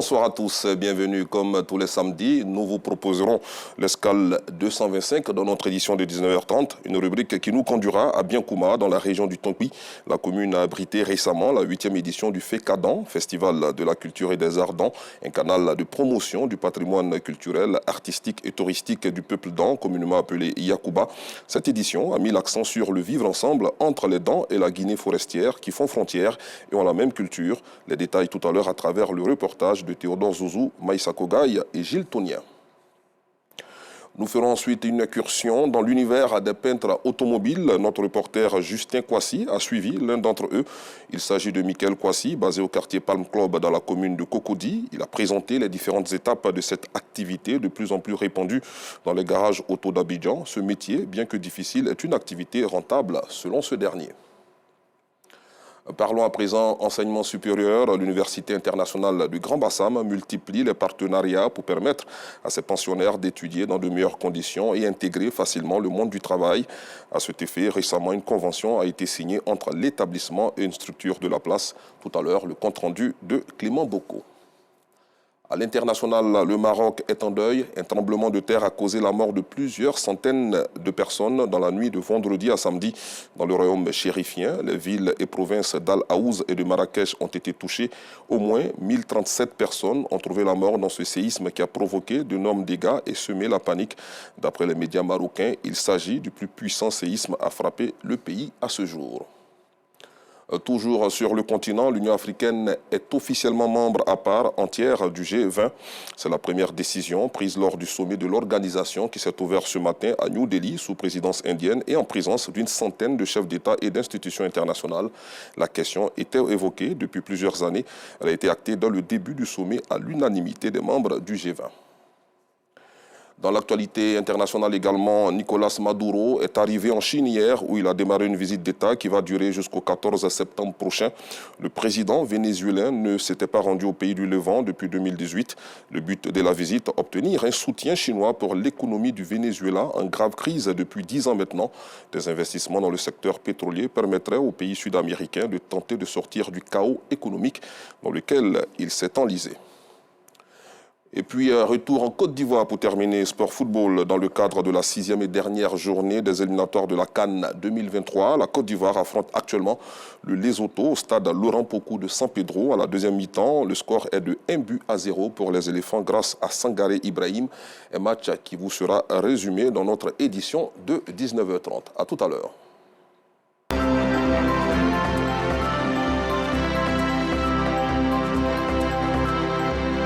Bonsoir à tous, bienvenue. Comme tous les samedis, nous vous proposerons l'escale 225 dans notre édition de 19h30, une rubrique qui nous conduira à Biankouma, dans la région du Tonpi. La commune a abrité récemment la 8e édition du FECADAN, Festival de la culture et des arts d'An, un canal de promotion du patrimoine culturel, artistique et touristique du peuple d'An, communément appelé Yakuba. Cette édition a mis l'accent sur le vivre ensemble entre les Dans et la Guinée forestière qui font frontière et ont la même culture. Les détails tout à l'heure à travers le reportage de Théodore Zouzou, Maïssa Kogaï et Gilles Tonien. Nous ferons ensuite une incursion dans l'univers des peintres automobiles. Notre reporter Justin Kwasi a suivi l'un d'entre eux. Il s'agit de Michael Kwasi, basé au quartier Palm Club dans la commune de Cocody. Il a présenté les différentes étapes de cette activité de plus en plus répandue dans les garages auto d'Abidjan. Ce métier, bien que difficile, est une activité rentable selon ce dernier. Parlons à présent enseignement supérieur. L'Université internationale du Grand Bassam multiplie les partenariats pour permettre à ses pensionnaires d'étudier dans de meilleures conditions et intégrer facilement le monde du travail. À cet effet, récemment, une convention a été signée entre l'établissement et une structure de la place. Tout à l'heure, le compte-rendu de Clément Bocco. À l'international, le Maroc est en deuil. Un tremblement de terre a causé la mort de plusieurs centaines de personnes dans la nuit de vendredi à samedi dans le royaume chérifien. Les villes et provinces d'Al Aouz et de Marrakech ont été touchées. Au moins 1037 personnes ont trouvé la mort dans ce séisme qui a provoqué d'énormes dégâts et semé la panique. D'après les médias marocains, il s'agit du plus puissant séisme à frapper le pays à ce jour. Toujours sur le continent, l'Union africaine est officiellement membre à part entière du G20. C'est la première décision prise lors du sommet de l'organisation qui s'est ouvert ce matin à New Delhi sous présidence indienne et en présence d'une centaine de chefs d'État et d'institutions internationales. La question était évoquée depuis plusieurs années. Elle a été actée dans le début du sommet à l'unanimité des membres du G20. Dans l'actualité internationale également, Nicolás Maduro est arrivé en Chine hier où il a démarré une visite d'État qui va durer jusqu'au 14 septembre prochain. Le président vénézuélien ne s'était pas rendu au pays du Levant depuis 2018. Le but de la visite, obtenir un soutien chinois pour l'économie du Venezuela en grave crise depuis 10 ans maintenant. Des investissements dans le secteur pétrolier permettraient aux pays sud-américains de tenter de sortir du chaos économique dans lequel il s'est enlisé. Et puis, retour en Côte d'Ivoire pour terminer, sport football. Dans le cadre de la 6e et dernière journée des éliminatoires de la CAN 2023, la Côte d'Ivoire affronte actuellement le Lesotho au stade Laurent Pokou de San Pedro. À la deuxième mi-temps, le score est de 1-0 pour les éléphants grâce à Sangaré Ibrahim. Un match qui vous sera résumé dans notre édition de 19h30. À tout à l'heure.